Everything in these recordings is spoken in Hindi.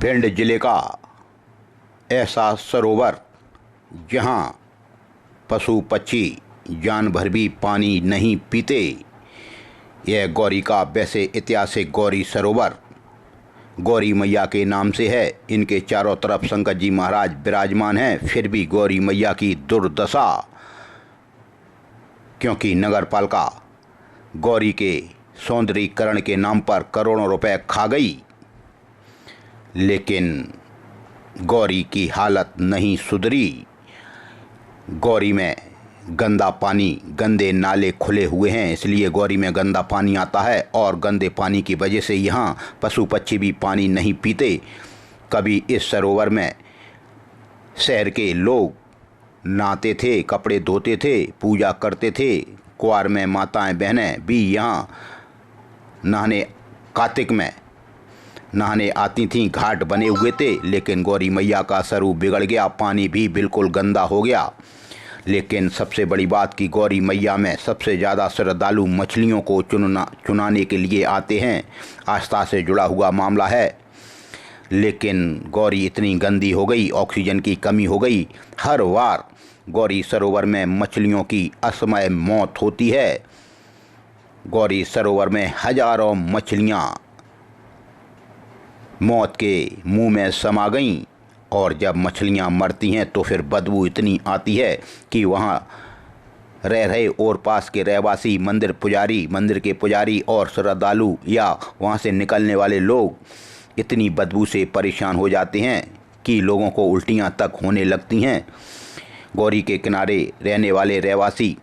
भिंड जिले का ऐसा सरोवर जहां पशु पक्षी जानवर भी पानी नहीं पीते। यह गौरी का वैसे ऐतिहासिक गौरी सरोवर गौरी मैया के नाम से है। इनके चारों तरफ शंकर जी महाराज विराजमान हैं। फिर भी गौरी मैया की दुर्दशा, क्योंकि नगर पालिका गौरी के सौंदर्यीकरण के नाम पर करोड़ों रुपए खा गई, लेकिन गौरी की हालत नहीं सुधरी। गौरी में गंदा पानी, गंदे नाले खुले हुए हैं, इसलिए गौरी में गंदा पानी आता है और गंदे पानी की वजह से यहाँ पशु पक्षी भी पानी नहीं पीते। कभी इस सरोवर में शहर के लोग नहाते थे, कपड़े धोते थे, पूजा करते थे। कुंवार में माताएं बहनें भी यहाँ नहाने, कार्तिक में नहाने आती थीं। घाट बने हुए थे, लेकिन गौरी मैया का स्वरूप बिगड़ गया, पानी भी बिल्कुल गंदा हो गया। लेकिन सबसे बड़ी बात कि गौरी मैया में सबसे ज़्यादा श्रद्धालु मछलियों को चुनाने के लिए आते हैं। आस्था से जुड़ा हुआ मामला है। लेकिन गौरी इतनी गंदी हो गई, ऑक्सीजन की कमी हो गई। हर बार गौरी सरोवर में मछलियों की असमय मौत होती है। गौरी सरोवर में हजारों मछलियाँ मौत के मुंह में समा गईं, और जब मछलियां मरती हैं तो फिर बदबू इतनी आती है कि वहां रह रहे और पास के रहवासी, मंदिर के पुजारी और श्रद्धालु या वहां से निकलने वाले लोग इतनी बदबू से परेशान हो जाते हैं कि लोगों को उल्टियां तक होने लगती हैं। गौरी के किनारे रहने वाले रहवासी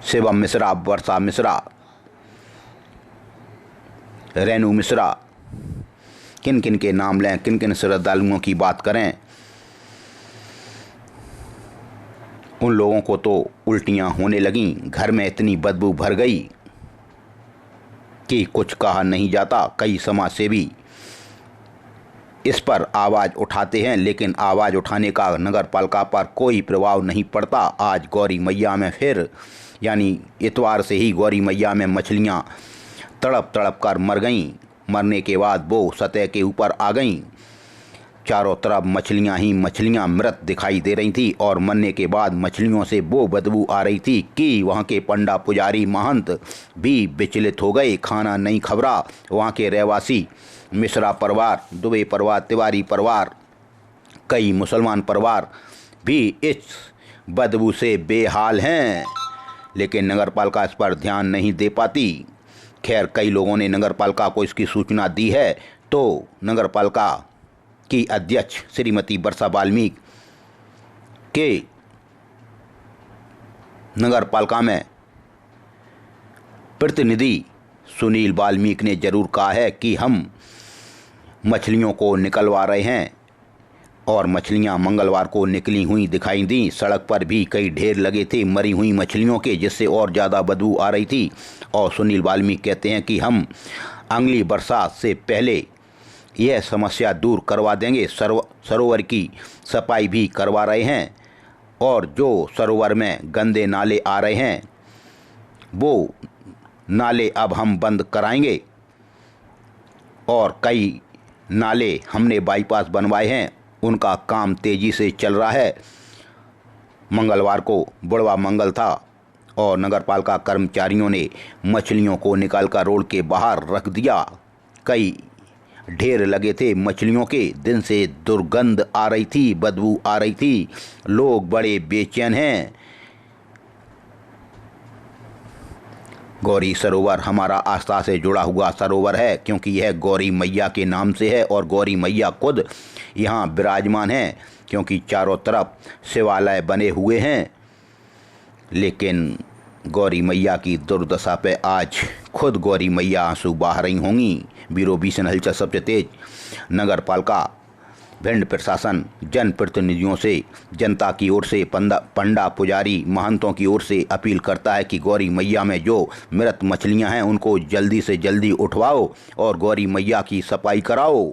शिवम मिश्रा, वर्षा मिश्रा, रेणु मिश्रा, किन किन के नाम लें, किन किन श्रद्धालुओं की बात करें, उन लोगों को तो उल्टियां होने लगीं। घर में इतनी बदबू भर गई कि कुछ कहा नहीं जाता। कई समाजसेवी इस पर आवाज़ उठाते हैं, लेकिन आवाज़ उठाने का नगर पालिका पर कोई प्रभाव नहीं पड़ता। आज गौरी मैया में फिर, यानी इतवार से ही गौरी मैया में मछलियां तड़प तड़प कर मर गईं। मरने के बाद वो सतह के ऊपर आ गईं। चारों तरफ मछलियां ही मछलियां मृत दिखाई दे रही थी, और मरने के बाद मछलियों से वो बदबू आ रही थी कि वहाँ के पंडा पुजारी महंत भी विचलित हो गए। खाना नहीं खबरा। वहाँ के रहवासी, मिश्रा परिवार, दुबे परिवार, तिवारी परिवार, कई मुसलमान परिवार भी इस बदबू से बेहाल हैं, लेकिन नगर पालिका इस पर ध्यान नहीं दे पाती। खैर, कई लोगों ने नगर पालिका को इसकी सूचना दी है, तो नगर पालिका की अध्यक्ष श्रीमती वर्षा वाल्मीकि के नगर पालिका में प्रतिनिधि सुनील वाल्मीकि ने जरूर कहा है कि हम मछलियों को निकलवा रहे हैं, और मछलियां मंगलवार को निकली हुई दिखाई दी। सड़क पर भी कई ढेर लगे थे मरी हुई मछलियों के, जिससे और ज़्यादा बदबू आ रही थी। और सुनील वाल्मीकि कहते हैं कि हम अगली बरसात से पहले यह समस्या दूर करवा देंगे। सरोवर की सफाई भी करवा रहे हैं, और जो सरोवर में गंदे नाले आ रहे हैं वो नाले अब हम बंद कराएंगे। और कई नाले हमने बाईपास बनवाए हैं, उनका काम तेज़ी से चल रहा है। मंगलवार को बुढ़वा मंगल था, और नगरपालिका कर्मचारियों ने मछलियों को निकालकर रोड के बाहर रख दिया। कई ढेर लगे थे मछलियों के। दिन से दुर्गंध आ रही थी, बदबू आ रही थी। लोग बड़े बेचैन हैं। गौरी सरोवर हमारा आस्था से जुड़ा हुआ सरोवर है, क्योंकि यह गौरी मैया के नाम से है, और गौरी मैया खुद यहाँ विराजमान हैं, क्योंकि चारों तरफ शिवालय बने हुए हैं। लेकिन गौरी मैया की दुर्दशा पे आज खुद गौरी मैया आंसू बहा रही होंगी। ब्यूरो विजन हलचल सबसे तेज। नगर पालिका, भिंड प्रशासन जनप्रतिनिधियों से, जनता की ओर से, पंडा पुजारी महंतों की ओर से अपील करता है कि गौरी मैया में जो मृत मछलियां हैं उनको जल्दी से जल्दी उठवाओ और गौरी मैया की सफाई कराओ।